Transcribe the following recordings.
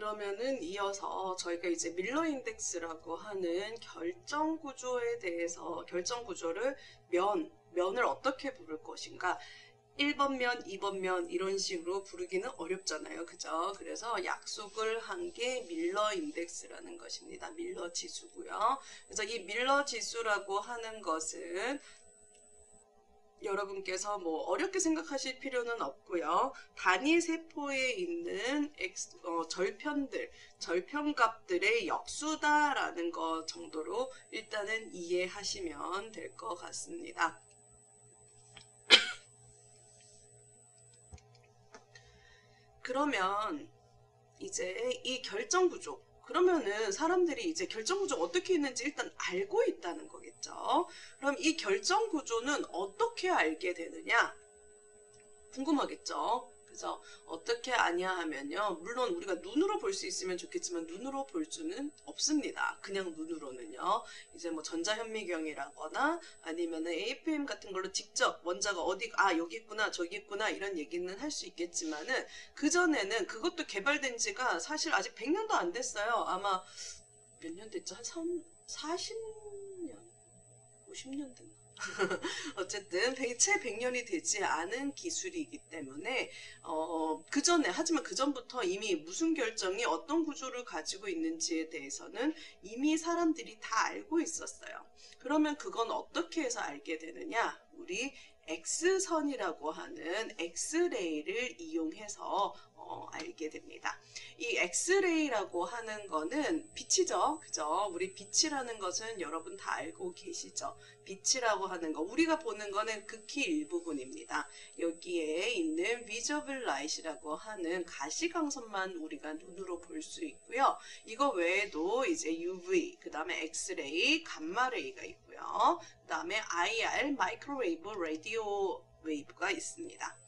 그러면은 이어서 저희가 이제 밀러 인덱스라고 하는 결정 구조에 대해서 결정 구조를 면을 어떻게 부를 것인가 1번 면, 2번 면 이런 식으로 부르기는 어렵잖아요. 그죠? 그래서 약속을 한 게 밀러 인덱스라는 것입니다. 밀러 지수고요. 그래서 이 밀러 지수라고 하는 것은 여러분께서 뭐 어렵게 생각하실 필요는 없고요. 단위 세포에 있는 절편값들의 역수다라는 것 정도로 일단은 이해하시면 될 것 같습니다. 그러면 이제 이 결정구조, 그러면은 사람들이 이제 결정구조가 어떻게 있는지 일단 알고 있다는 거겠죠. 그럼 이 결정구조는 어떻게 알게 되느냐? 궁금하겠죠. 그래서 어떻게 아냐 하면요. 물론 우리가 눈으로 볼 수 있으면 좋겠지만 눈으로 볼 수는 없습니다. 그냥 눈으로는요. 이제 뭐 전자현미경이라거나 아니면은 AFM 같은 걸로 직접 원자가 여기 있구나 저기 있구나 이런 얘기는 할 수 있겠지만은 그전에는 그것도 개발된 지가 사실 아직 100년도 안 됐어요. 아마 몇 년 됐죠? 한 40년? 50년 됐나? 어쨌든 채 100년이 되지 않은 기술이기 때문에 하지만 그 전부터 이미 무슨 결정이 어떤 구조를 가지고 있는지에 대해서는 이미 사람들이 다 알고 있었어요. 그러면 그건 어떻게 해서 알게 되느냐? 우리 X선이라고 하는 엑스레이를 이용해서 알게 됩니다. 이 엑스레이라고 하는 거는 빛이죠. 그죠? 우리 빛이라는 것은 여러분 다 알고 계시죠? 빛이라고 하는 거, 우리가 보는 거는 극히 일부분입니다. 여기에 있는 visible light이라고 하는 가시광선만 우리가 눈으로 볼 수 있고요. 이거 외에도 이제 UV, 그 다음에 엑스레이, 감마레이가 있고요. 그 다음에 IR, 마이크로웨이브, 라디오 웨이브가 있습니다.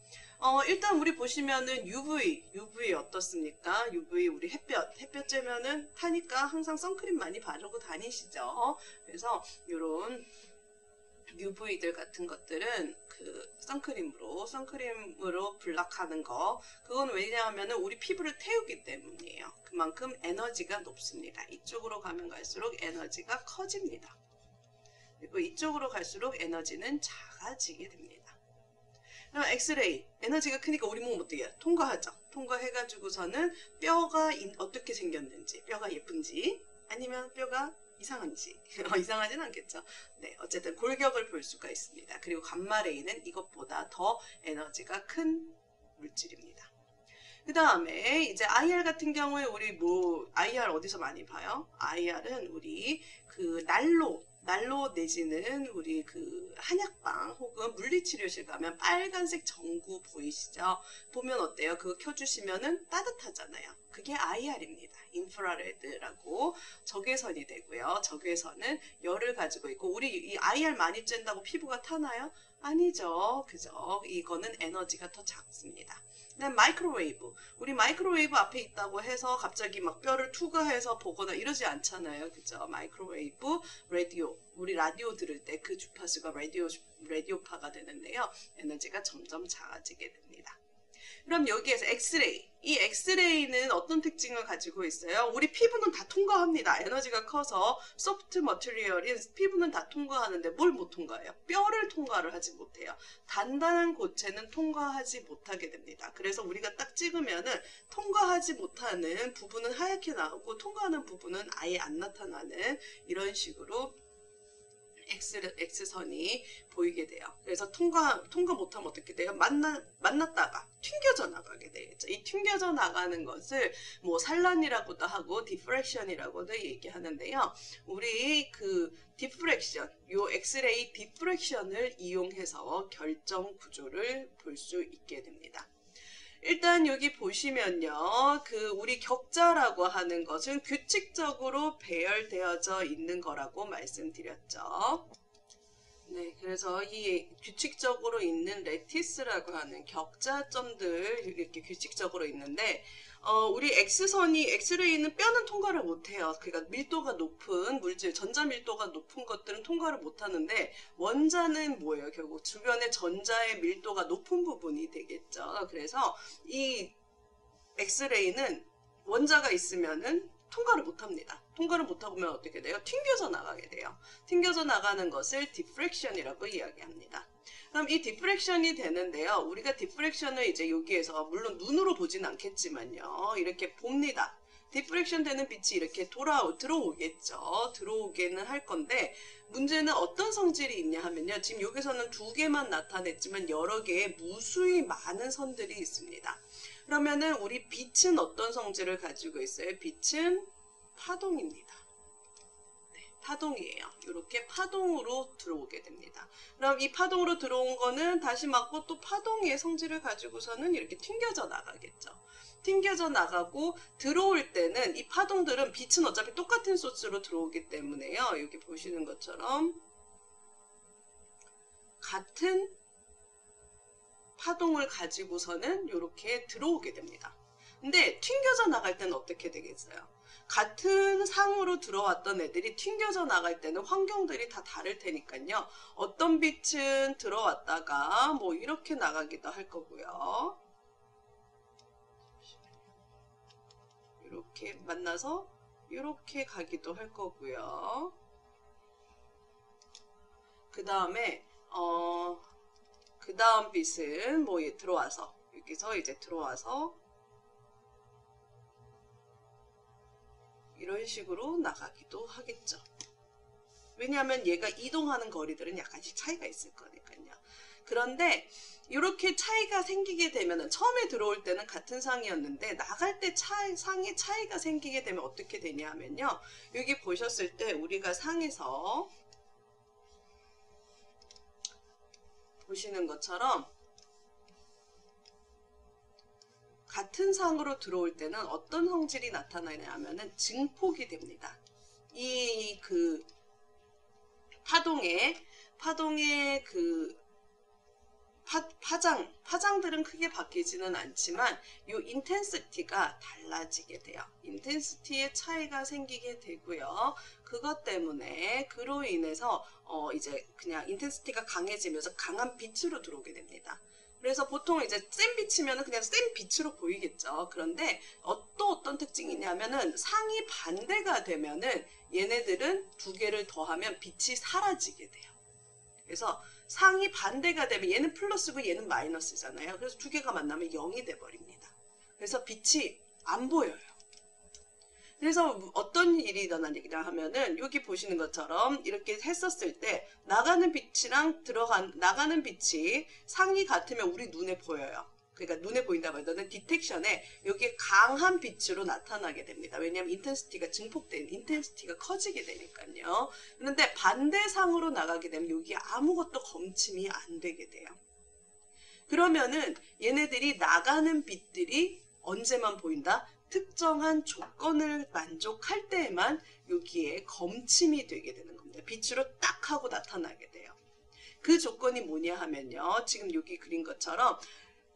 일단 우리 보시면은 UV 어떻습니까? UV 우리 햇볕 쬐면은 타니까 항상 선크림 많이 바르고 다니시죠? 그래서 요런 UV들 같은 것들은 그 선크림으로 블락하는 거, 그건 왜냐하면 우리 피부를 태우기 때문이에요. 그만큼 에너지가 높습니다. 이쪽으로 가면 갈수록 에너지가 커집니다. 그리고 이쪽으로 갈수록 에너지는 작아지게 됩니다. 그럼 엑스레이, 에너지가 크니까 우리 몸 어떻게 해요? 통과하죠. 통과해가지고서는 뼈가 어떻게 생겼는지, 뼈가 예쁜지 아니면 뼈가 이상한지 이상하진 않겠죠. 네, 어쨌든 골격을 볼 수가 있습니다. 그리고 감마레이는 이것보다 더 에너지가 큰 물질입니다. 그 다음에 이제 IR 같은 경우에 우리 IR 어디서 많이 봐요? IR은 우리 그 난로 내지는 우리 그 한약방 혹은 물리치료실 가면 빨간색 전구 보이시죠? 보면 어때요? 그거 켜주시면은 따뜻하잖아요. 그게 IR입니다. 인프라레드라고 적외선이 되고요. 적외선은 열을 가지고 있고, 우리 이 IR 많이 쬐다고 피부가 타나요? 아니죠. 그죠? 이거는 에너지가 더 작습니다. 그다음 마이크로웨이브. 우리 마이크로웨이브 앞에 있다고 해서 갑자기 막 뼈를 투과해서 보거나 이러지 않잖아요. 그죠? 마이크로웨이브, 라디오. 우리 라디오 들을 때 그 주파수가 라디오파가 되는데요. 에너지가 점점 작아지게 됩니다. 그럼 여기에서 엑스레이. 이 엑스레이는 어떤 특징을 가지고 있어요? 우리 피부는 다 통과합니다. 에너지가 커서 소프트 머티리얼인 피부는 다 통과하는데 뭘 못 통과해요? 뼈를 통과를 하지 못해요. 단단한 고체는 통과하지 못하게 됩니다. 그래서 우리가 딱 찍으면은 통과하지 못하는 부분은 하얗게 나오고 통과하는 부분은 아예 안 나타나는 이런 식으로 X선이 보이게 돼요. 그래서 통과 못하면 어떻게 돼요? 만났다가 튕겨져 나가게 되겠죠. 이 튕겨져 나가는 것을 뭐 산란이라고도 하고 디프렉션이라고도 얘기하는데요. 우리 그 디프렉션, 요 엑스레이 디프렉션을 이용해서 결정 구조를 볼 수 있게 됩니다. 일단 여기 보시면요. 그 우리 격자라고 하는 것은 규칙적으로 배열되어져 있는 거라고 말씀드렸죠. 네, 그래서 이 규칙적으로 있는 레티스라고 하는 격자점들 이렇게 규칙적으로 있는데 우리 엑스레이는 뼈는 통과를 못해요. 그러니까 밀도가 높은 물질, 전자 밀도가 높은 것들은 통과를 못하는데 원자는 뭐예요? 결국 주변의 전자의 밀도가 높은 부분이 되겠죠. 그래서 이 엑스레이는 원자가 있으면은 통과를 못합니다. 통과를 못하면 어떻게 돼요? 튕겨져 나가게 돼요. 튕겨져 나가는 것을 디프렉션이라고 이야기합니다. 그럼 이 디프렉션이 되는데요. 우리가 디프렉션을 이제 여기에서 물론 눈으로 보진 않겠지만요. 이렇게 봅니다. 디프렉션 되는 빛이 이렇게 들어오겠죠. 들어오게는 할 건데 문제는 어떤 성질이 있냐 하면요. 지금 여기서는 2개만 나타냈지만 여러 개의 무수히 많은 선들이 있습니다. 그러면은 우리 빛은 어떤 성질을 가지고 있어요? 빛은 파동입니다. 네, 파동이에요. 이렇게 파동으로 들어오게 됩니다. 그럼 이 파동으로 들어온 거는 다시 맞고 또 파동의 성질을 가지고서는 이렇게 튕겨져 나가겠죠. 튕겨져 나가고 들어올 때는 이 파동들은 빛은 어차피 똑같은 소스로 들어오기 때문에요. 여기 보시는 것처럼 같은 파동을 가지고서는 이렇게 들어오게 됩니다. 근데 튕겨져 나갈 때는 어떻게 되겠어요? 같은 상으로 들어왔던 애들이 튕겨져 나갈 때는 환경들이 다 다를 테니까요. 어떤 빛은 들어왔다가 뭐 이렇게 나가기도 할 거고요. 이렇게 만나서 이렇게 가기도 할 거고요. 그 다음에 그 다음 빛은 뭐 들어와서 여기서 이제 들어와서 이런 식으로 나가기도 하겠죠. 왜냐하면 얘가 이동하는 거리들은 약간씩 차이가 있을 거니까요. 그런데 이렇게 차이가 생기게 되면 처음에 들어올 때는 같은 상이었는데 나갈 때 상의 차이가 생기게 되면 어떻게 되냐 하면요. 여기 보셨을 때 우리가 상에서 보시는 것처럼 같은 상으로 들어올 때는 어떤 성질이 나타나냐 하면은 증폭이 됩니다. 이 그 파동의 그 파장들은 크게 바뀌지는 않지만 이 인텐시티가 달라지게 돼요. 인텐시티의 차이가 생기게 되고요. 그것 때문에 그로 인해서 이제 그냥 인텐시티가 강해지면서 강한 빛으로 들어오게 됩니다. 그래서 보통 이제 센 빛이면 그냥 센 빛으로 보이겠죠. 그런데 또 어떤 특징이 있냐면은 상이 반대가 되면은 얘네들은 2개를 더하면 빛이 사라지게 돼요. 그래서 상이 반대가 되면 얘는 플러스고 얘는 마이너스잖아요. 그래서 2개가 만나면 0이 돼버립니다. 그래서 빛이 안 보여요. 그래서 어떤 일이 일어나냐 하면은 여기 보시는 것처럼 이렇게 했었을 때 나가는 빛이랑 나가는 빛이 상이 같으면 우리 눈에 보여요. 그러니까 눈에 보인다고 하면 디텍션에 여기에 강한 빛으로 나타나게 됩니다. 왜냐하면 인텐시티가 커지게 되니까요. 그런데 반대상으로 나가게 되면 여기 아무것도 검침이 안 되게 돼요. 그러면은 얘네들이 나가는 빛들이 언제만 보인다? 특정한 조건을 만족할 때에만 여기에 검침이 되게 되는 겁니다. 빛으로 딱 하고 나타나게 돼요. 그 조건이 뭐냐 하면요. 지금 여기 그린 것처럼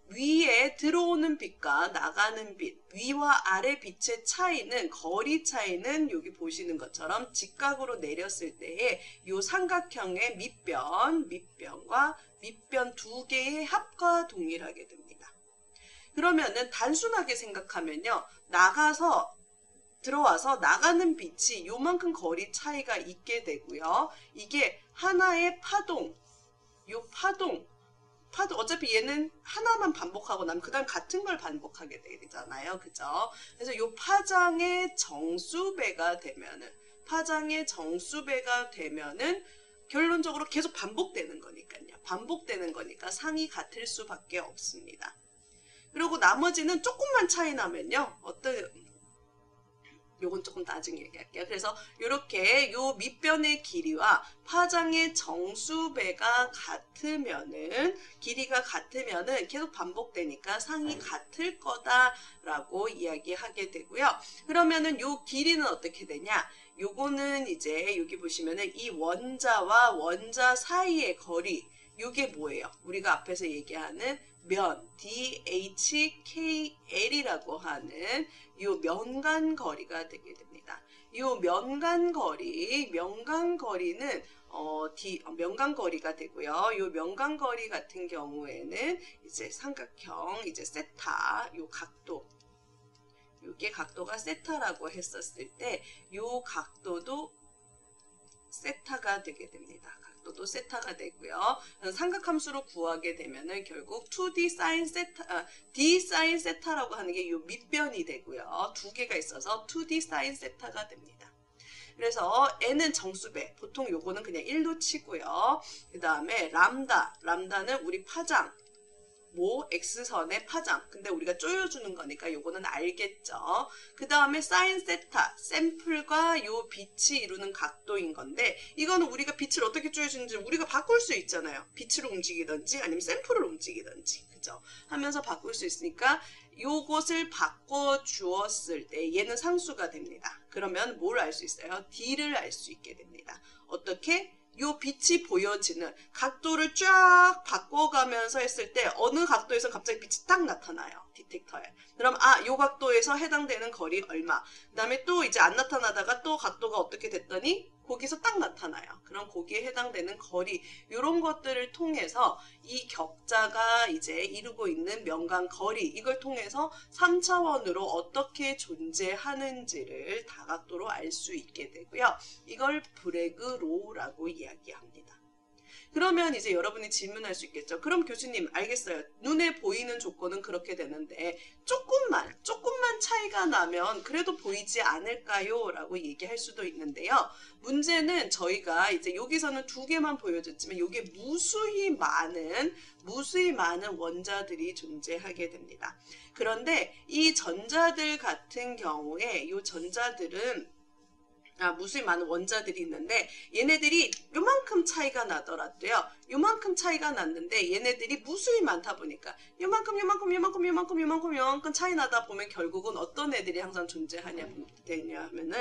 위에 들어오는 빛과 나가는 빛, 위와 아래 빛의 차이는 거리 차이는 여기 보시는 것처럼 직각으로 내렸을 때에 이 삼각형의 밑변과 밑변 2개의 합과 동일하게 됩니다. 그러면은 단순하게 생각하면요. 들어와서 나가는 빛이 요만큼 거리 차이가 있게 되고요. 이게 하나의 파동, 어차피 얘는 하나만 반복하고 나면 그 다음 같은 걸 반복하게 되잖아요. 그죠? 그래서 요 파장의 정수배가 되면은 결론적으로 계속 반복되는 거니까요. 반복되는 거니까 상이 같을 수밖에 없습니다. 그리고 나머지는 조금만 차이 나면요. 요건 조금 나중에 얘기할게요. 그래서 이렇게 요 밑변의 길이와 파장의 정수배가 길이가 같으면은 계속 반복되니까 상이 같을 거다라고 이야기하게 되고요. 그러면은 요 길이는 어떻게 되냐? 요거는 이제 여기 보시면은 이 원자와 원자 사이의 거리, 요게 뭐예요? 우리가 앞에서 얘기하는 면, DHKL이라고 하는 이 면간거리가 되게 됩니다. 이 면간거리는 면간거리가 되고요. 이 면간거리 같은 경우에는 이제 삼각형, 이제 세타, 이 각도, 이게 각도가 세타라고 했었을 때 요 각도도 세타가 되게 됩니다. 각도도 세타가 되고요. 삼각함수로 구하게 되면은 결국 2D 사인 세타, D 사인 세타라고 하는 게 요 밑변이 되고요. 두 개가 있어서 2D 사인 세타가 됩니다. 그래서 n은 정수배, 보통 요거는 그냥 1로 치고요. 그 다음에 람다는 우리 파장, x선의 파장. 근데 우리가 쪼여주는 거니까 요거는 알겠죠. 그 다음에 사인 세타, 샘플과 요 빛이 이루는 각도인 건데 이거는 우리가 빛을 어떻게 쪼여주는지 우리가 바꿀 수 있잖아요. 빛으로 움직이든지 아니면 샘플을 움직이든지 그죠? 하면서 바꿀 수 있으니까 요것을 바꿔 주었을 때 얘는 상수가 됩니다. 그러면 뭘 알 수 있어요? D를 알 수 있게 됩니다. 어떻게? 요 빛이 보여지는 각도를 쫙 바꿔가면서 했을 때 어느 각도에서 갑자기 빛이 딱 나타나요. 디텍터에. 그럼 요 각도에서 해당되는 거리 얼마. 그 다음에 또 이제 안 나타나다가 또 각도가 어떻게 됐더니 거기서 딱 나타나요. 그럼 거기에 해당되는 거리 이런 것들을 통해서 이 격자가 이제 이루고 있는 명간 거리 이걸 통해서 3차원으로 어떻게 존재하는지를 다각도로 알 수 있게 되고요. 이걸 브래그 로우라고 이야기합니다. 그러면 이제 여러분이 질문할 수 있겠죠. 그럼 교수님 알겠어요. 눈에 보이는 조건은 그렇게 되는데 조금만 차이가 나면 그래도 보이지 않을까요? 라고 얘기할 수도 있는데요. 문제는 저희가 이제 여기서는 두 개만 보여줬지만 이게 무수히 많은 원자들이 존재하게 됩니다. 그런데 이 전자들 같은 경우에 이 전자들은 무수히 많은 원자들이 있는데 얘네들이 요만큼 차이가 나더라도요. 요만큼 차이가 났는데 얘네들이 무수히 많다 보니까 요만큼 차이 나다 보면 결국은 어떤 애들이 항상 존재하냐면은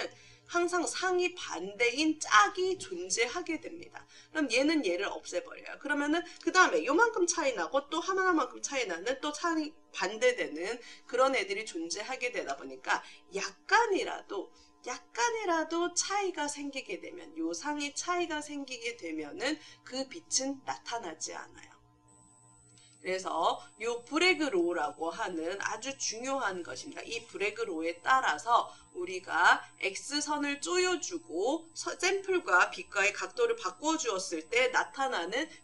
항상 상이 반대인 짝이 존재하게 됩니다. 그럼 얘는 얘를 없애버려요. 그러면은 그 다음에 요만큼 차이 나고 또 하나만큼 차이 나는 또 상이 반대되는 그런 애들이 존재하게 되다 보니까 약간이라도 차이가 생기게 되면 요상의 차이가 생기게 되면은 그 빛은 나타나지 않아요. 그래서 요 브래그 로우라고 하는 아주 중요한 것입니다. 이 브래그 로우에 따라서 우리가 X선을 쪼여주고 샘플과 빛과의 각도를 바꿔 주었을 때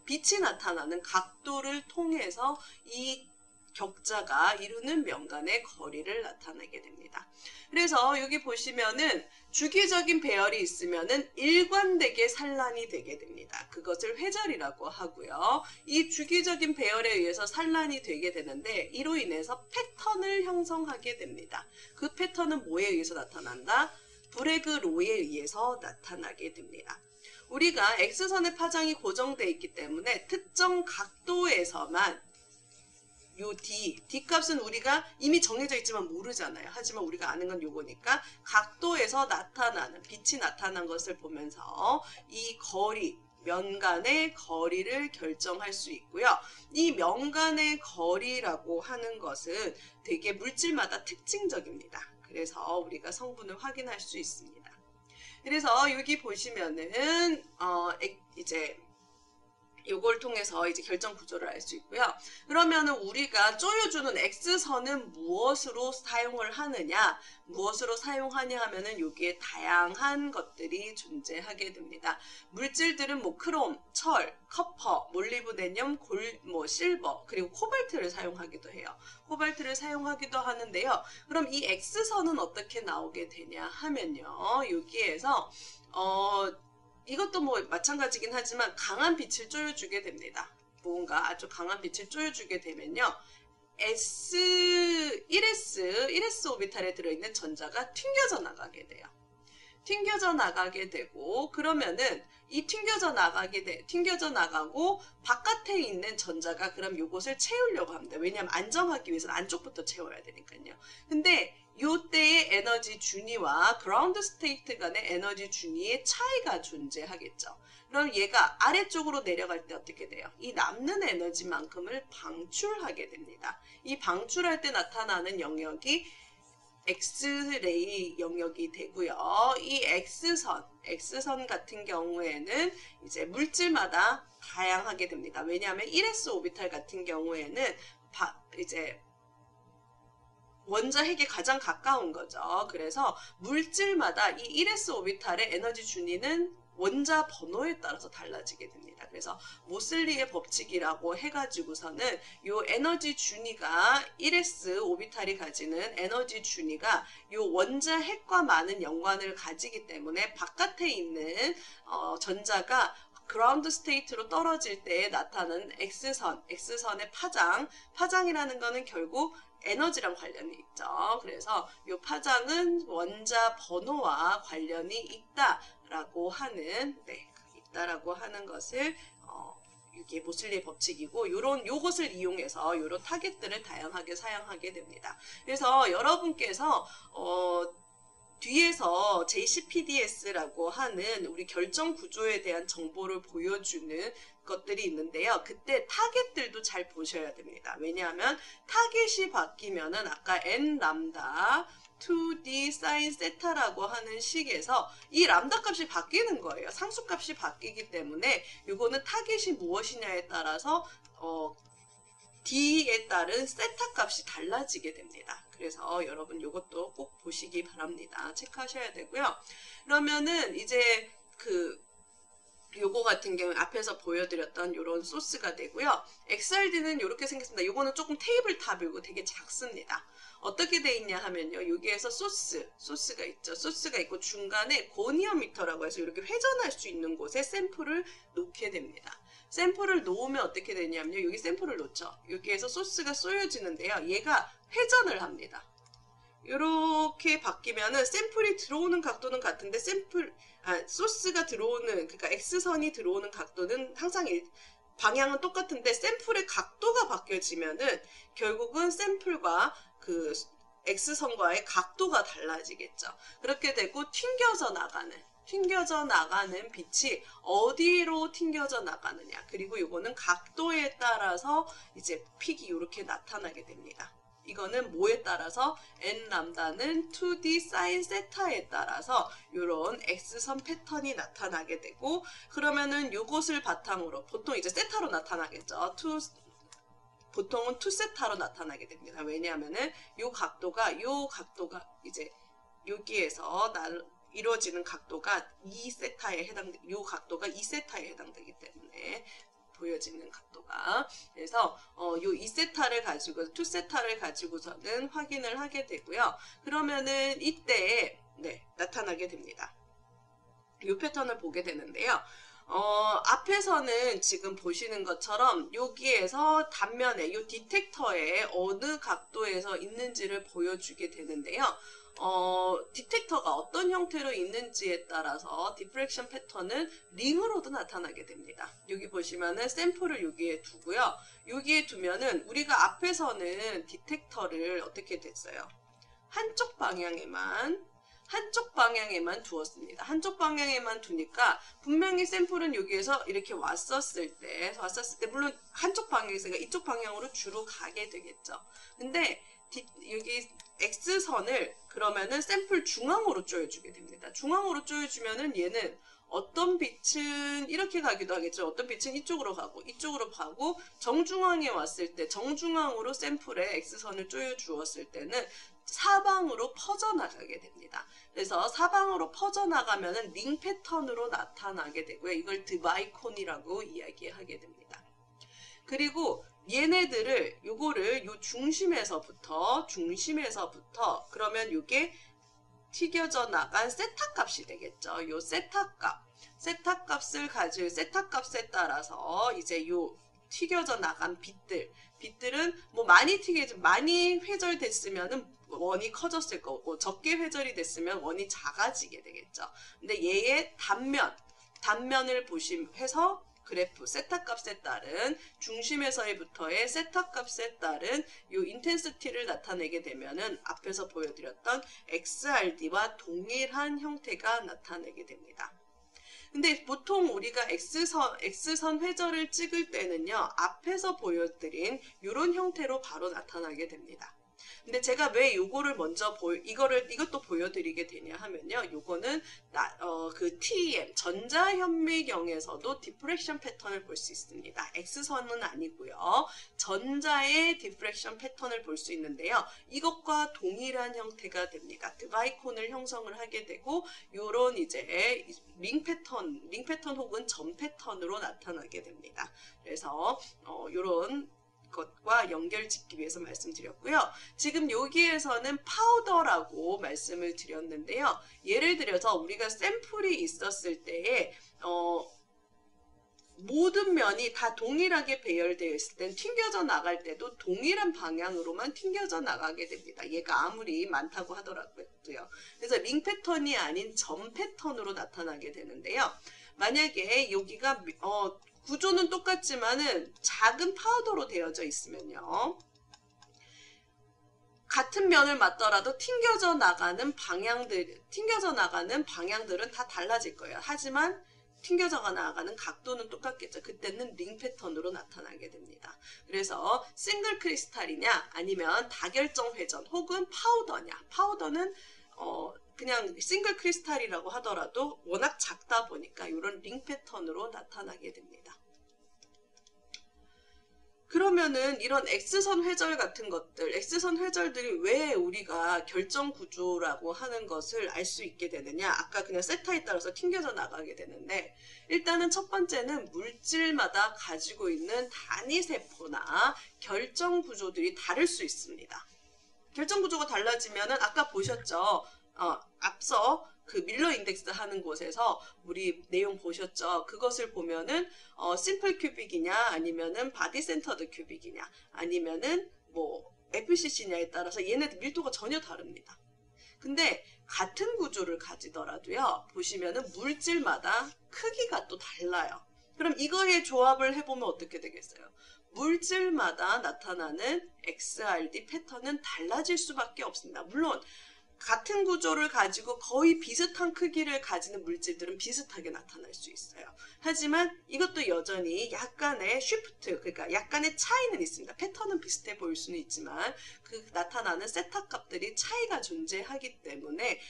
빛이 나타나는 각도를 통해서 이 격자가 이루는 명간의 거리를 나타내게 됩니다. 그래서 여기 보시면은 주기적인 배열이 있으면은 일관되게 산란이 되게 됩니다. 그것을 회절이라고 하고요. 이 주기적인 배열에 의해서 산란이 되게 되는데 이로 인해서 패턴을 형성하게 됩니다. 그 패턴은 뭐에 의해서 나타난다? 브래그 로우에 의해서 나타나게 됩니다. 우리가 X선의 파장이 고정되어 있기 때문에 특정 각도에서만 요 D 값은 우리가 이미 정해져 있지만 모르잖아요. 하지만 우리가 아는 건 요거니까 각도에서 빛이 나타난 것을 보면서 이 거리, 면간의 거리를 결정할 수 있고요. 이 면간의 거리라고 하는 것은 되게 물질마다 특징적입니다. 그래서 우리가 성분을 확인할 수 있습니다. 그래서 여기 보시면은 이제 요걸 통해서 이제 결정 구조를 알 수 있고요. 그러면은 우리가 쪼여주는 X선은 무엇으로 사용을 하느냐? 무엇으로 사용하냐 하면은 여기에 다양한 것들이 존재하게 됩니다. 물질들은 크롬, 철, 커퍼, 몰리브데늄, 실버, 그리고 코발트를 사용하기도 해요. 코발트를 사용하기도 하는데요. 그럼 이 X선은 어떻게 나오게 되냐 하면요. 여기에서 이것도 마찬가지긴 하지만 강한 빛을 쪼여주게 됩니다. 뭔가 아주 강한 빛을 쪼여주게 되면요. 1s 오비탈에 들어있는 전자가 튕겨져 나가게 돼요. 튕겨져 나가게 되고 그러면은 이 튕겨져 나가고 바깥에 있는 전자가 그럼 요것을 채우려고 합니다. 왜냐하면 안정하기 위해서는 안쪽부터 채워야 되니까요. 근데 요때의 에너지 준위와 그라운드 스테이트 간의 에너지 준위의 차이가 존재하겠죠. 그럼 얘가 아래쪽으로 내려갈 때 어떻게 돼요? 이 남는 에너지만큼을 방출하게 됩니다. 이 방출할 때 나타나는 영역이 엑스레이 영역이 되고요. 이 X선 같은 경우에는 이제 물질마다 다양하게 됩니다. 왜냐하면 1s 오비탈 같은 경우에는 이제 원자 핵에 가장 가까운 거죠. 그래서 물질마다 이 1s 오비탈의 에너지 준위는 원자 번호에 따라서 달라지게 됩니다. 그래서 모슬리의 법칙이라고 해가지고서는 이 에너지 준위가 1s 오비탈이 가지는 에너지 준위가 이 원자 핵과 많은 연관을 가지기 때문에 바깥에 있는 전자가 그라운드 스테이트로 떨어질 때 나타나는 X선의 파장이라는 거는 결국 에너지랑 관련이 있죠. 그래서 이 파장은 원자 번호와 관련이 있다라고 하는, 있다라고 하는 것을 이게 모슬리의 법칙이고, 요것을 이용해서 요런 타겟들을 다양하게 사용하게 됩니다. 그래서 여러분께서 뒤에서 JCPDS라고 하는 우리 결정 구조에 대한 정보를 보여주는 것들이 있는데요. 그때 타겟들도 잘 보셔야 됩니다. 왜냐하면 타겟이 바뀌면은 아까 n 람다 2d sin 세타라고 하는 식에서 이 람다 값이 바뀌는 거예요. 상수값이 바뀌기 때문에 이거는 타겟이 무엇이냐에 따라서 D에 따른 세타 값이 달라지게 됩니다. 그래서 여러분 이것도 꼭 보시기 바랍니다. 체크하셔야 되고요. 그러면은 이제 요거 같은 경우 앞에서 보여드렸던 요런 소스가 되고요. XRD는 이렇게 생겼습니다. 요거는 조금 테이블 탑이고 되게 작습니다. 어떻게 돼 있냐 하면요. 여기에서 소스가 있죠. 소스가 있고 중간에 고니어미터라고 해서 이렇게 회전할 수 있는 곳에 샘플을 놓게 됩니다. 샘플을 놓으면 어떻게 되냐면요. 여기 샘플을 놓죠. 여기에서 소스가 쏘여지는데요. 얘가 회전을 합니다. 이렇게 바뀌면은 샘플이 들어오는 각도는 같은데 소스가 들어오는, 그러니까 X선이 들어오는 각도는 항상 방향은 똑같은데 샘플의 각도가 바뀌어지면은 결국은 샘플과 그 X선과의 각도가 달라지겠죠. 그렇게 되고 튕겨져 나가는 빛이 어디로 튕겨져 나가느냐. 그리고 이거는 각도에 따라서 이제 픽이 이렇게 나타나게 됩니다. 이거는 뭐에 따라서 n 람다는 2d sin 세타에 따라서 이런 X선 패턴이 나타나게 되고, 그러면은 이것을 바탕으로 보통 이제 세타로 나타나겠죠. 보통은 2세타로 나타나게 됩니다. 왜냐하면은 요 각도가 이제 여기에서 이루어지는 각도가 2세타에 요 각도가 2세타에 해당되기 때문에 보여지는 각도가. 그래서 요 2세타를 가지고 2세타를 가지고서는 확인을 하게 되고요. 그러면은 이때 나타나게 됩니다. 요 패턴을 보게 되는데요. 앞에서는 지금 보시는 것처럼 여기에서 단면에 요 디텍터에 어느 각도에서 있는지를 보여주게 되는데요. 디텍터가 어떤 형태로 있는지에 따라서 디프렉션 패턴은 링으로도 나타나게 됩니다. 여기 보시면은 샘플을 여기에 두고요. 여기에 두면은 우리가 앞에서는 디텍터를 어떻게 됐어요? 한쪽 방향에만 두었습니다. 한쪽 방향에만 두니까 분명히 샘플은 여기에서 이렇게 왔었을 때 물론 한쪽 방향에서 이쪽 방향으로 주로 가게 되겠죠. 근데 여기 X선을 그러면은 샘플 중앙으로 쪼여주게 됩니다. 중앙으로 쪼여주면은 얘는 어떤 빛은 이렇게 가기도 하겠죠. 어떤 빛은 이쪽으로 가고 정중앙에 왔을 때 정중앙으로 샘플에 X선을 쪼여주었을 때는 사방으로 퍼져나가게 됩니다. 그래서 사방으로 퍼져나가면은 링 패턴으로 나타나게 되고요. 이걸 드바이콘이라고 이야기하게 됩니다. 그리고 얘네들을 요거를 요 중심에서부터 그러면 요게 튀겨져 나간 세타 값이 되겠죠. 요 세타 값을 가지고 세타 값에 따라서 이제 요 튀겨져 나간 빛들은 뭐 많이 회절됐으면은 원이 커졌을 거고 적게 회절이 됐으면 원이 작아지게 되겠죠. 근데 얘의 단면을 해서 그래프 세타 값에 따른 중심에서부터의 세타 값에 따른 요 인텐시티를 나타내게 되면은 앞에서 보여드렸던 XRD와 동일한 형태가 나타내게 됩니다. 근데 보통 우리가 X선 회절을 찍을 때는요, 앞에서 보여드린 이런 형태로 바로 나타나게 됩니다. 근데 제가 왜 요거를 먼저 이것도 보여드리게 되냐 하면요. 요거는 그 TEM 전자현미경에서도 디프렉션 패턴을 볼 수 있습니다. X선은 아니고요. 전자의 디프렉션 패턴을 볼 수 있는데요. 이것과 동일한 형태가 됩니다. 드바이콘을 형성을 하게 되고 요런 이제 링 패턴 혹은 점 패턴으로 나타나게 됩니다. 그래서 요런 것과 연결 짓기 위해서 말씀드렸고요. 지금 여기에서는 파우더라고 말씀을 드렸는데요. 예를 들어서 우리가 샘플이 있었을 때에 모든 면이 다 동일하게 배열되어 있을 땐 튕겨져 나갈 때도 동일한 방향으로만 튕겨져 나가게 됩니다. 얘가 아무리 많다고 하더라도요. 그래서 링 패턴이 아닌 점 패턴으로 나타나게 되는데요. 만약에 여기가 구조는 똑같지만은 작은 파우더로 되어져 있으면요. 같은 면을 맞더라도 튕겨져 나가는 방향들은 다 달라질 거예요. 하지만 튕겨져 나가는 각도는 똑같겠죠. 그때는 링 패턴으로 나타나게 됩니다. 그래서 싱글 크리스탈이냐 아니면 다결정 회전 혹은 파우더냐. 파우더는 그냥 싱글 크리스탈이라고 하더라도 워낙 작다 보니까 이런 링 패턴으로 나타나게 됩니다. 그러면은 이런 X선 회절 같은 것들, X선 회절들이 왜 우리가 결정 구조라고 하는 것을 알 수 있게 되느냐? 아까 그냥 세타에 따라서 튕겨져 나가게 되는데, 일단은 첫 번째는 물질마다 가지고 있는 단위 세포나 결정 구조들이 다를 수 있습니다. 결정 구조가 달라지면은 아까 보셨죠? 앞서 그 밀러 인덱스 하는 곳에서 우리 내용 보셨죠? 그것을 보면은 심플 큐빅이냐 아니면은 바디 센터드 큐빅이냐 아니면은 뭐 FCC냐에 따라서 얘네들 밀도가 전혀 다릅니다. 근데 같은 구조를 가지더라도요. 보시면은 물질마다 크기가 또 달라요. 그럼 이거의 조합을 해보면 어떻게 되겠어요? 물질마다 나타나는 XRD 패턴은 달라질 수밖에 없습니다. 물론 같은 구조를 가지고 거의 비슷한 크기를 가지는 물질들은 비슷하게 나타날 수 있어요. 하지만 이것도 여전히 약간의 쉬프트, 그러니까 약간의 차이는 있습니다. 패턴은 비슷해 보일 수는 있지만 그 나타나는 세타 값들이 차이가 존재하기 때문에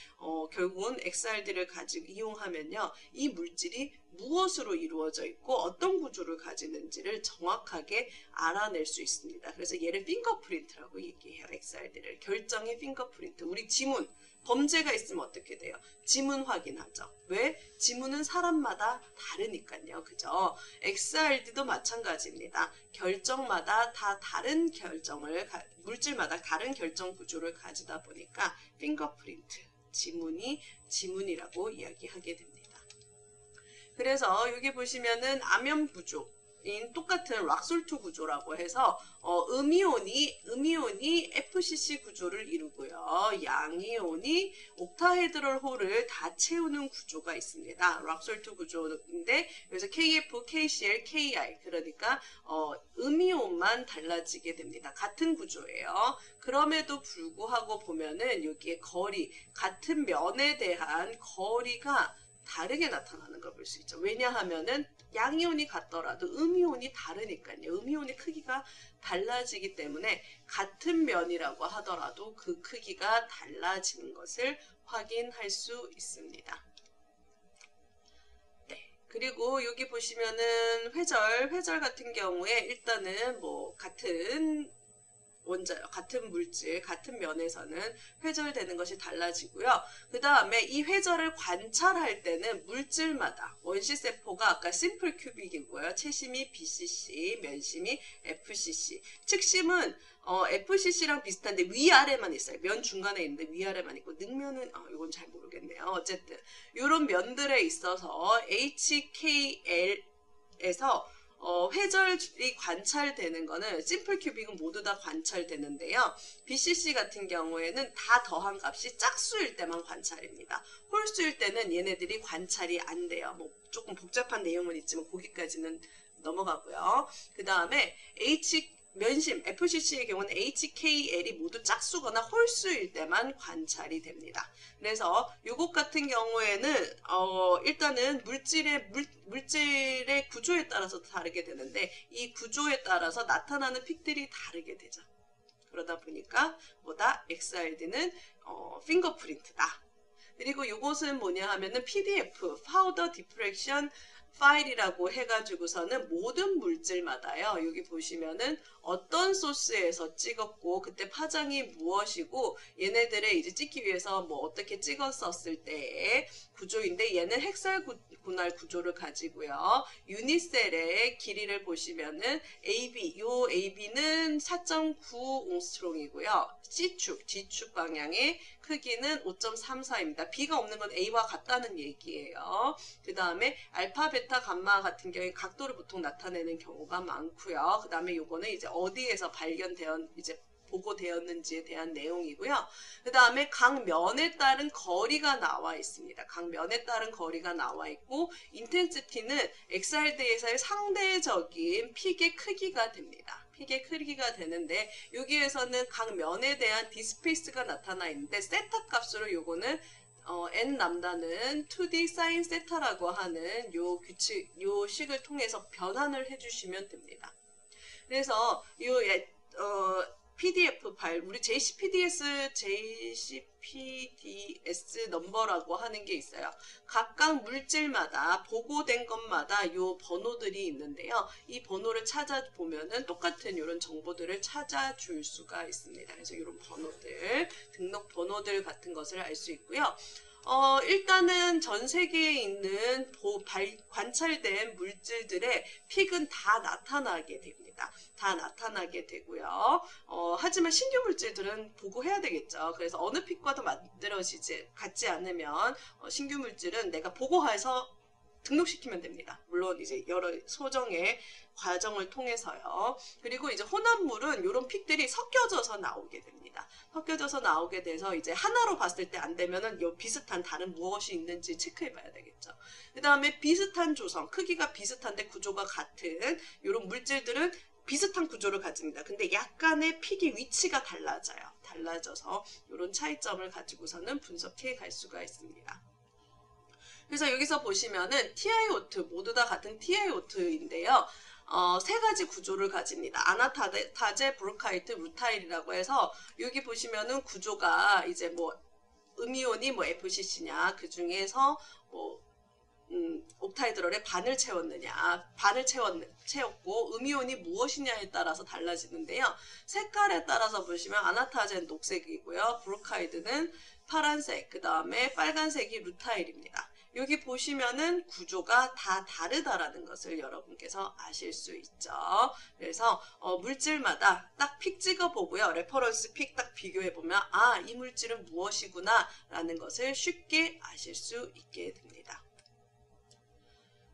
결국은 XRD를 가지고 이용하면요. 이 물질이 무엇으로 이루어져 있고 어떤 구조를 가지는지를 정확하게 알아낼 수 있습니다. 그래서 얘를 핑거프린트라고 얘기해요. XRD를. 결정의 핑거프린트. 우리 지문, 범죄가 있으면 어떻게 돼요? 지문 확인하죠. 왜? 지문은 사람마다 다르니까요. 그죠? XRD도 마찬가지입니다. 결정마다 다 다른 물질마다 다른 결정 구조를 가지다 보니까 핑거프린트, 지문이 지문이라고 이야기하게 됩니다. 그래서 여기 보시면은 암연 구조인 똑같은 락솔트 구조라고 해서 음이온이 FCC 구조를 이루고요. 양이온이 옥타헤드럴 홀을 다 채우는 구조가 있습니다. 락솔트 구조인데 여기서 KF, KCl, KI 그러니까 음이온만 달라지게 됩니다. 같은 구조예요. 그럼에도 불구하고 보면은 여기에 거리, 같은 면에 대한 거리가 다르게 나타나는 걸 볼 수 있죠. 왜냐하면은 양이온이 같더라도 음이온이 다르니까요. 음이온의 크기가 달라지기 때문에 같은 면이라고 하더라도 그 크기가 달라지는 것을 확인할 수 있습니다. 네. 그리고 여기 보시면은 회절 같은 경우에 일단은 뭐 같은 같은 물질, 같은 면에서는 회절되는 것이 달라지고요. 그 다음에 이 회절을 관찰할 때는 물질마다 원시세포가 아까 심플 큐빅이고요. 채심이 BCC, 면심이 FCC. 측심은 FCC랑 비슷한데 위아래만 있어요. 면 중간에 있는데 위아래만 있고 능면은 이건 잘 모르겠네요. 어쨌든 이런 면들에 있어서 HKL에서 회절이 관찰되는 거는 심플 큐빅은 모두 다 관찰되는데요. BCC 같은 경우에는 다 더한 값이 짝수일 때만 관찰입니다. 홀수일 때는 얘네들이 관찰이 안 돼요. 뭐 조금 복잡한 내용은 있지만 거기까지는 넘어가고요. 그 다음에 면심, FCC의 경우는 HKL이 모두 짝수거나 홀수일 때만 관찰이 됩니다. 그래서 요것 같은 경우에는 일단은 물질의 구조에 따라서 다르게 되는데 이 구조에 따라서 나타나는 픽들이 다르게 되죠. 그러다 보니까 뭐다? XRD는 핑거프린트다. 그리고 이것은 뭐냐 하면은 PDF, 파우더 디프렉션 파일이라고 해가지고서는 모든 물질마다요. 여기 보시면은 어떤 소스에서 찍었고 그때 파장이 무엇이고 얘네들의 이제 찍기 위해서 뭐 어떻게 찍었었을 때의 구조인데 얘는 헥살고날 구조를 가지고요. 유니셀의 길이를 보시면은 AB, 요 AB는 4.9 옹스트롱이고요. C축, D축 방향의 크기는 5.34입니다. B가 없는 건 A와 같다는 얘기예요. 그 다음에 알파, 베타, 감마 같은 경우에 각도를 보통 나타내는 경우가 많고요. 그 다음에 요거는 이제 어디에서 이제 보고되었는지에 대한 내용이고요. 그 다음에 각 면에 따른 거리가 나와 있습니다. 각 면에 따른 거리가 나와 있고 인텐시티는 XRD에서의 상대적인 픽의 크기가 됩니다. 픽의 크기가 되는데 여기에서는 각 면에 대한 디스페이스가 나타나 있는데 세타 값으로 요거는 n 람다는 2D 사인 세타라고 하는 요 규칙, 요 식을 통해서 변환을 해주시면 됩니다. 그래서 PDF 파일, 우리 JCPDS 넘버라고 하는 게 있어요. 각각 물질마다 보고된 것마다 요 번호들이 있는데요. 이 번호를 찾아보면은 똑같은 이런 정보들을 찾아줄 수가 있습니다. 그래서 이런 번호들, 등록 번호들 같은 것을 알 수 있고요. 일단은 전 세계에 있는 관찰된 물질들의 픽은 다 나타나게 됩니다. 다 나타나게 되고요. 하지만 신규 물질들은 보고해야 되겠죠. 그래서 어느 픽과도 같지 않으면 신규 물질은 내가 보고해서 등록시키면 됩니다. 물론 이제 여러 소정의 과정을 통해서요. 그리고 이제 혼합물은 이런 픽들이 섞여져서 나오게 됩니다. 섞여져서 나오게 돼서 이제 하나로 봤을 때 안 되면은 요 비슷한 다른 무엇이 있는지 체크해 봐야 되겠죠. 그 다음에 비슷한 조성, 크기가 비슷한데 구조가 같은 이런 물질들은 비슷한 구조를 가집니다. 근데 약간의 픽의 위치가 달라져요. 달라져서 이런 차이점을 가지고서는 분석해 갈 수가 있습니다. 그래서 여기서 보시면은 TiO2 모두 다 같은 TiO2인데요. 세 가지 구조를 가집니다. 아나타제, 브로카이트, 루타일이라고 해서 여기 보시면은 구조가 이제 뭐 음이온이 뭐 FCC냐 그 중에서 뭐 옥타이드럴에 반을 채웠느냐, 채웠고 음이온이 무엇이냐에 따라서 달라지는데요. 색깔에 따라서 보시면 아나타제는 녹색이고요. 브로카이드는 파란색, 그 다음에 빨간색이 루타일입니다. 여기 보시면은 구조가 다 다르다라는 것을 여러분께서 아실 수 있죠. 그래서 물질마다 딱 픽 찍어보고요. 레퍼런스 픽 딱 비교해보면 이 물질은 무엇이구나 라는 것을 쉽게 아실 수 있게 됩니다.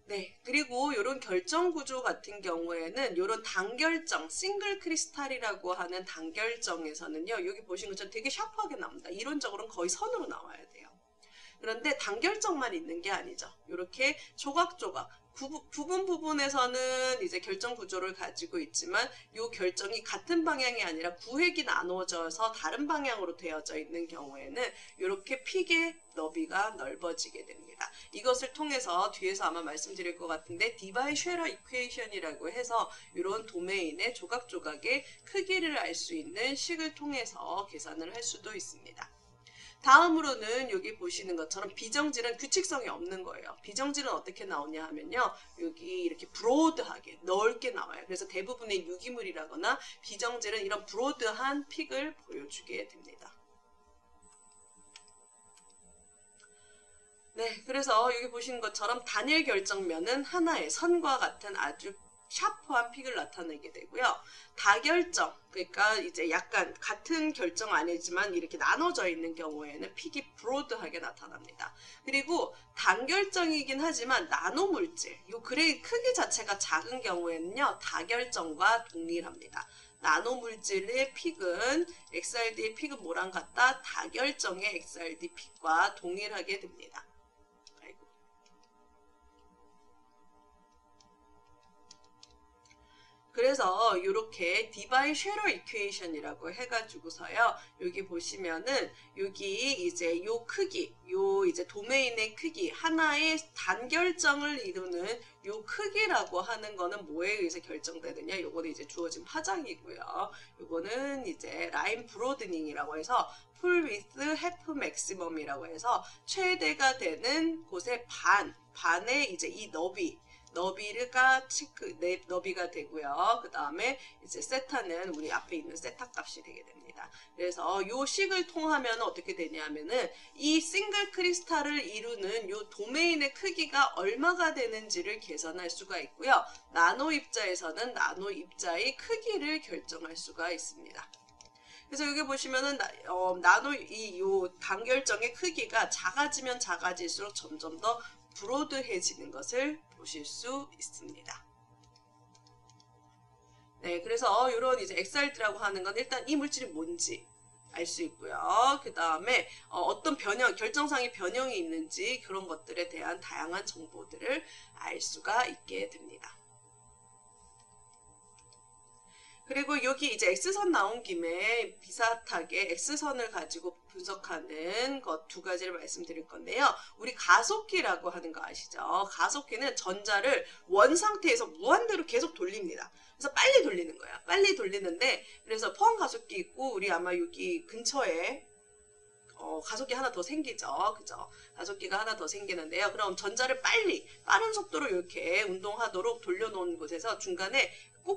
네, 그리고 이런 결정 구조 같은 경우에는 이런 단결정, 싱글 크리스탈이라고 하는 단결정에서는요, 여기 보신 것처럼 되게 샤프하게 나옵니다. 이론적으로는 거의 선으로 나와야 돼요. 그런데 단결정만 있는 게 아니죠. 이렇게 조각조각 부분에서는 이제 결정 구조를 가지고 있지만 이 결정이 같은 방향이 아니라 구획이 나누어져서 다른 방향으로 되어져 있는 경우에는 이렇게 픽의 너비가 넓어지게 됩니다. 이것을 통해서 뒤에서 아마 말씀드릴 것 같은데 디바이-쉐러 이퀘이션이라고 해서 이런 도메인의 조각조각의 크기를 알 수 있는 식을 통해서 계산을 할 수도 있습니다. 다음으로는 여기 보시는 것처럼 비정질은 규칙성이 없는 거예요. 비정질은 어떻게 나오냐 하면요. 여기 이렇게 브로드하게 넓게 나와요. 그래서 대부분의 유기물이라거나 비정질은 이런 브로드한 픽을 보여주게 됩니다. 네, 그래서 여기 보시는 것처럼 단일 결정면은 하나의 선과 같은 아주 샤프한 픽을 나타내게 되고요. 다결정, 그러니까 이제 약간 같은 결정 아니지만 이렇게 나눠져 있는 경우에는 픽이 브로드하게 나타납니다. 그리고 단결정이긴 하지만 나노물질, 이 그레이 크기 자체가 작은 경우에는요, 다결정과 동일합니다. 나노물질의 픽은 XRD의 픽은 뭐랑 같다? 다결정의 XRD 픽과 동일하게 됩니다. 그래서 이렇게 디바이 쉐러 이퀘이션이라고 해가지고서요. 여기 보시면은 여기 이제 요 크기, 요 이제 도메인의 크기 하나의 단결정을 이루는 요 크기라고 하는 거는 뭐에 의해서 결정되느냐? 요거는 이제 주어진 파장이고요. 요거는 이제 라인 브로드닝이라고 해서 풀 위스 해프 맥시멈이라고 해서 최대가 되는 곳의 반의 이제 이 너비가 너비가 되고요. 그 다음에 이제 세타는 우리 앞에 있는 세타 값이 되게 됩니다. 그래서 요 식을 통하면 어떻게 되냐면은 이 싱글 크리스탈을 이루는 요 도메인의 크기가 얼마가 되는지를 계산할 수가 있고요. 나노 입자에서는 나노 입자의 크기를 결정할 수가 있습니다. 그래서 여기 보시면은 요 단결정의 크기가 작아지면 작아질수록 점점 더 브로드해지는 것을 보실 수 있습니다. 네, 그래서 이런 이제 엑살트라고 하는 건 일단 이 물질이 뭔지 알 수 있고요. 그 다음에 어떤 결정상의 변형이 있는지 그런 것들에 대한 다양한 정보들을 알 수가 있게 됩니다. 그리고 여기 이제 X선 나온 김에 비슷하게 X선을 가지고 분석하는 것 두 가지를 말씀드릴 건데요. 우리 가속기라고 하는 거 아시죠? 가속기는 전자를 원 상태에서 무한대로 계속 돌립니다. 그래서 빨리 돌리는 거야. 빨리 돌리는데 그래서 포항 가속기 있고 우리 아마 여기 근처에 가속기 하나 더 생기죠. 그죠? 가속기가 하나 더 생기는데요. 그럼 전자를 빠른 속도로 이렇게 운동하도록 돌려놓은 곳에서 중간에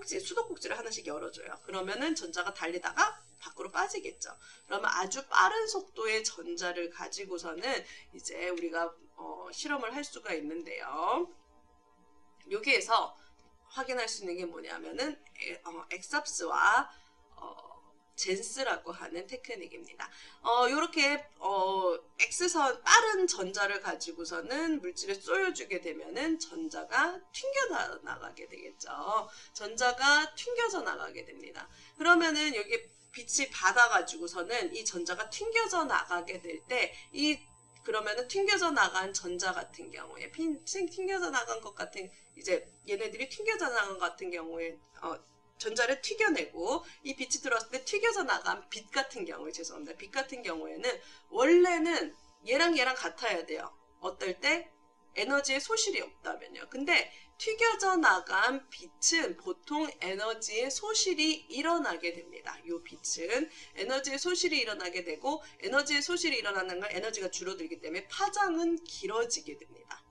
수도꼭지를 하나씩 열어줘요. 그러면은 전자가 달리다가 밖으로 빠지겠죠. 그러면 아주 빠른 속도의 전자를 가지고서는 이제 우리가 실험을 할 수가 있는데요. 여기에서 확인할 수 있는 게 뭐냐면은 엑삽스와 젠스라고 하는 테크닉입니다. 요렇게 X선 빠른 전자를 가지고서는 물질에 쏘여주게 되면은 전자가 튕겨 나가게 되겠죠. 전자가 튕겨져 나가게 됩니다. 그러면은 여기 빛이 받아가지고서는 이 전자가 튕겨져 나가게 될 때 그러면은 튕겨져 나간 전자 같은 경우에 튕겨져 나간 것 같은 이제 얘네들이 튕겨져 나간 것 같은 경우에 전자를 튀겨내고 이 빛이 들어왔을 때 튀겨져 나간 빛 같은 경우에 죄송합니다. 빛 같은 경우에는 원래는 얘랑 같아야 돼요. 어떨 때? 에너지의 소실이 없다면요. 근데 튀겨져 나간 빛은 보통 에너지의 소실이 일어나게 됩니다. 이 빛은 에너지의 소실이 일어나게 되고 에너지의 소실이 일어나는 건 에너지가 줄어들기 때문에 파장은 길어지게 됩니다.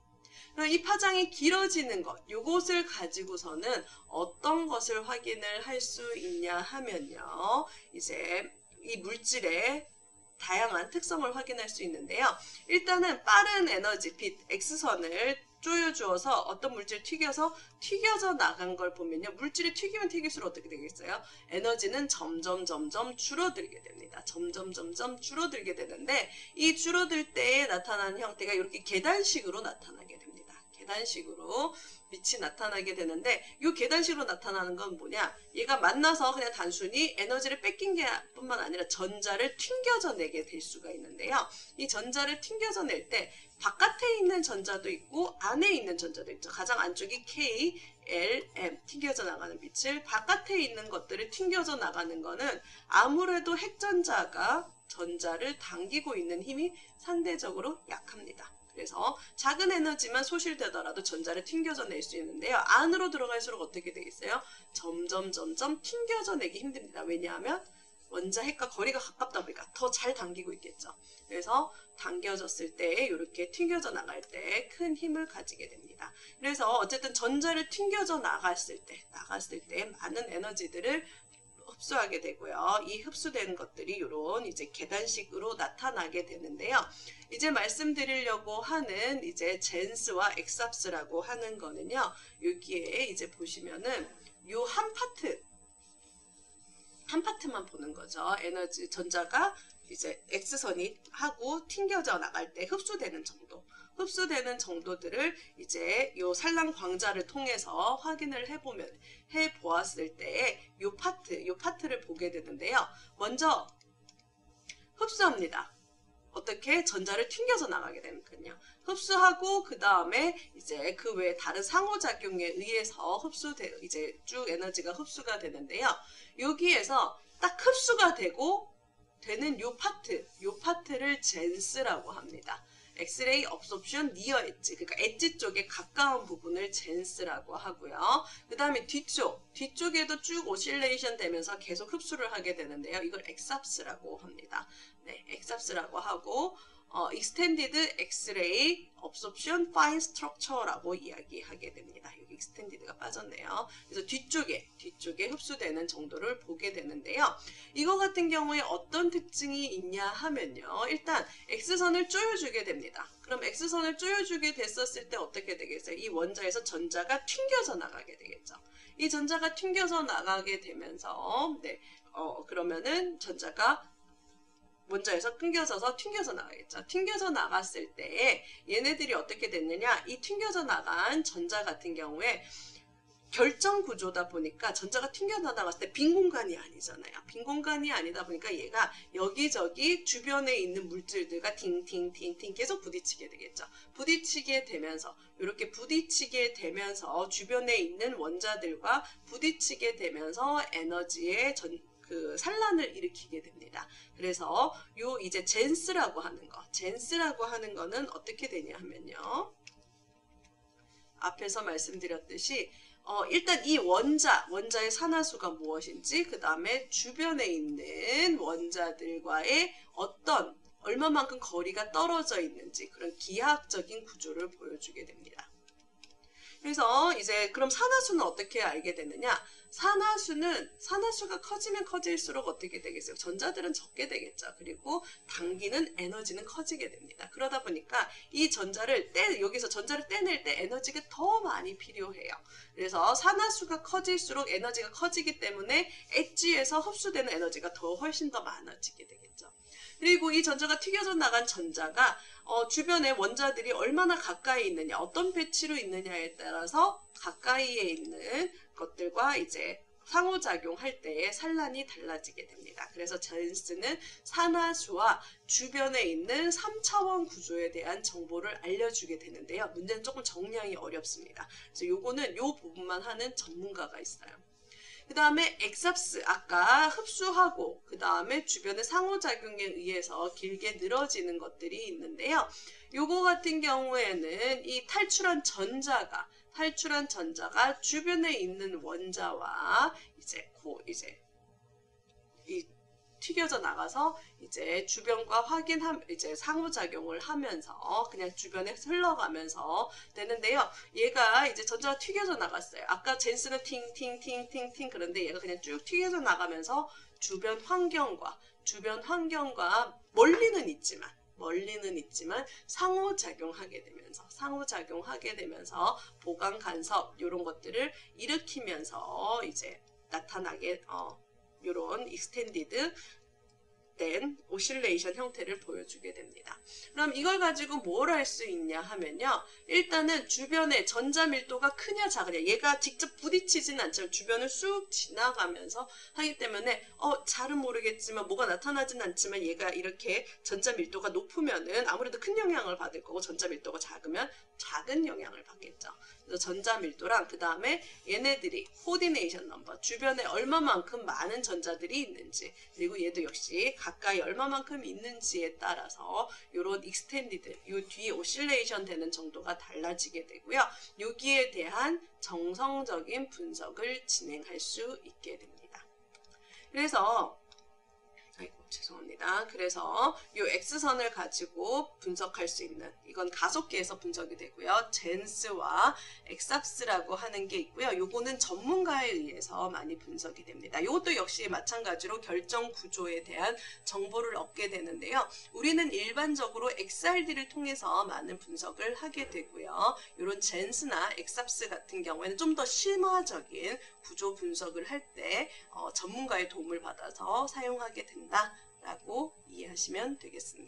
이 파장이 길어지는 것, 요것을 가지고서는 어떤 것을 확인을 할 수 있냐 하면요. 이제 이 물질의 다양한 특성을 확인할 수 있는데요. 일단은 빠른 에너지, 빛, X선을 조여주어서 어떤 물질을 튀겨져 나간 걸 보면요. 물질이 튀기면 튀길수록 어떻게 되겠어요? 에너지는 점점 줄어들게 됩니다. 점점 줄어들게 되는데 이 줄어들 때에 나타나는 형태가 이렇게 계단식으로 나타나게 됩니다. 계단식으로 빛이 나타나게 되는데 이 계단식으로 나타나는 건 뭐냐? 얘가 만나서 그냥 단순히 에너지를 뺏긴 게 뿐만 아니라 전자를 튕겨져 내게 될 수가 있는데요. 이 전자를 튕겨져 낼 때 바깥에 있는 전자도 있고 안에 있는 전자도 있죠. 가장 안쪽이 K, L, M 튕겨져 나가는 빛을 바깥에 있는 것들을 튕겨져 나가는 거는 아무래도 핵전자가 전자를 당기고 있는 힘이 상대적으로 약합니다. 그래서 작은 에너지만 소실되더라도 전자를 튕겨져 낼 수 있는데요. 안으로 들어갈수록 어떻게 되겠어요? 점점 튕겨져 내기 힘듭니다. 왜냐하면 원자 핵과 거리가 가깝다 보니까 더 잘 당기고 있겠죠. 그래서 당겨졌을 때 이렇게 튕겨져 나갈 때 큰 힘을 가지게 됩니다. 그래서 어쨌든 전자를 튕겨져 나갔을 때 많은 에너지들을 흡수하게 되고요. 이 흡수된 것들이 이런 이제 계단식으로 나타나게 되는데요. 이제 말씀드리려고 하는 이제 젠스와 엑삽스라고 하는 거는요. 여기에 이제 보시면은 요 한 파트만 보는 거죠. 에너지 전자가 이제 X선이 하고 튕겨져 나갈 때 흡수되는 정도들을 이제 요 산란 광자를 통해서 확인을 해보았을 때 요 파트를 보게 되는데요. 먼저 흡수합니다. 어떻게 전자를 튕겨서 나가게 되는군요. 흡수하고 그 다음에 이제 그 외에 다른 상호작용에 의해서 이제 쭉 에너지가 흡수가 되는데요. 여기에서 딱 흡수가 되는 요 파트를 젠스라고 합니다. 엑스레이 업소션 니어 엣지, 그러니까 엣지 쪽에 가까운 부분을 젠스라고 하고요. 그 다음에 뒤쪽에도 쭉 오실레이션 되면서 계속 흡수를 하게 되는데요. 이걸 엑삽스라고 합니다. 네, 엑삽스라고 하고 Extended X-ray Absorption Fine Structure라고 이야기하게 됩니다. 여기 Extended가 빠졌네요. 그래서 뒤쪽에 흡수되는 정도를 보게 되는데요. 이거 같은 경우에 어떤 특징이 있냐 하면요. 일단 X선을 조여주게 됩니다. 그럼 X선을 조여주게 됐었을 때 어떻게 되겠어요? 이 원자에서 전자가 튕겨져 나가게 되겠죠. 이 전자가 튕겨서 나가게 되면서 그러면은 전자가 원자에서 튕겨서 나가겠죠. 튕겨서 나갔을 때 얘네들이 어떻게 됐느냐, 이 튕겨져 나간 전자 같은 경우에 결정 구조다 보니까 전자가 튕겨져 나갔을 때 빈 공간이 아니잖아요. 빈 공간이 아니다 보니까 얘가 여기저기 주변에 있는 물질들과 팅팅팅팅 계속 부딪히게 되겠죠. 부딪히게 되면서 이렇게 부딪히게 되면서 주변에 있는 원자들과 부딪히게 되면서 에너지의 산란을 일으키게 됩니다. 그래서 이제 젠스라고 하는 거는 어떻게 되냐 하면요. 앞에서 말씀드렸듯이 일단 이 원자의 산화수가 무엇인지, 그 다음에 주변에 있는 원자들과의 얼마만큼 거리가 떨어져 있는지 그런 기하학적인 구조를 보여주게 됩니다. 그래서 이제 그럼 산화수는 어떻게 알게 되느냐? 산화수가 커지면 커질수록 어떻게 되겠어요? 전자들은 적게 되겠죠. 그리고 당기는 에너지는 커지게 됩니다. 그러다 보니까 이 여기서 전자를 떼낼 때 에너지가 더 많이 필요해요. 그래서 산화수가 커질수록 에너지가 커지기 때문에 엣지에서 흡수되는 에너지가 훨씬 더 많아지게 되겠죠. 그리고 이 전자가 튀겨져 나간 전자가 주변에 원자들이 얼마나 가까이 있느냐, 어떤 배치로 있느냐에 따라서 가까이에 있는 것들과 이제 상호작용할 때의 산란이 달라지게 됩니다. 그래서 젠스는 산화수와 주변에 있는 3차원 구조에 대한 정보를 알려주게 되는데요. 문제는 조금 정량이 어렵습니다. 그래서 요거는 요 부분만 하는 전문가가 있어요. 그 다음에 엑삽스, 아까 흡수하고 그 다음에 주변의 상호작용에 의해서 길게 늘어지는 것들이 있는데요. 요거 같은 경우에는 이 탈출한 전자가 주변에 있는 원자와 튀겨져 나가서 이제 주변과 이제 상호작용을 하면서 그냥 주변에 흘러가면서 되는데요. 얘가 이제 전자가 튀겨져 나갔어요. 아까 젠스는 팅팅팅팅팅 그런데 얘가 그냥 쭉 튀겨져 나가면서 주변 환경과 멀리는 있지만 상호작용하게 되면서 보강 간섭 이런 것들을 일으키면서 이제 나타나게 이런 익스텐디드 된 오실레이션 형태를 보여주게 됩니다. 그럼 이걸 가지고 뭘 할 수 있냐 하면요. 일단은 주변에 전자 밀도가 크냐 작으냐, 얘가 직접 부딪히진 않지만 주변을 쑥 지나가면서 하기 때문에 잘은 모르겠지만 뭐가 나타나진 않지만 얘가 이렇게 전자 밀도가 높으면은 아무래도 큰 영향을 받을 거고, 전자 밀도가 작으면 작은 영향을 받겠죠. 그래서 전자 밀도랑 그 다음에 얘네들이 코디네이션 넘버, 주변에 얼마만큼 많은 전자들이 있는지, 그리고 얘도 역시 가까이 얼마만큼 있는지에 따라서 이런 익스텐디드, 요 뒤에 오실레이션 되는 정도가 달라지게 되고요. 여기에 대한 정성적인 분석을 진행할 수 있게 됩니다. 그래서 그래서 이 X선을 가지고 분석할 수 있는, 이건 가속계에서 분석이 되고요. 젠스와 엑삽스라고 하는 게 있고요. 요거는 전문가에 의해서 많이 분석이 됩니다. 요것도 역시 마찬가지로 결정 구조에 대한 정보를 얻게 되는데요. 우리는 일반적으로 XRD를 통해서 많은 분석을 하게 되고요. 이런 젠스나 엑삽스 같은 경우에는 좀 더 심화적인 구조 분석을 할 때 전문가의 도움을 받아서 사용하게 된다라고 이해하시면 되겠습니다.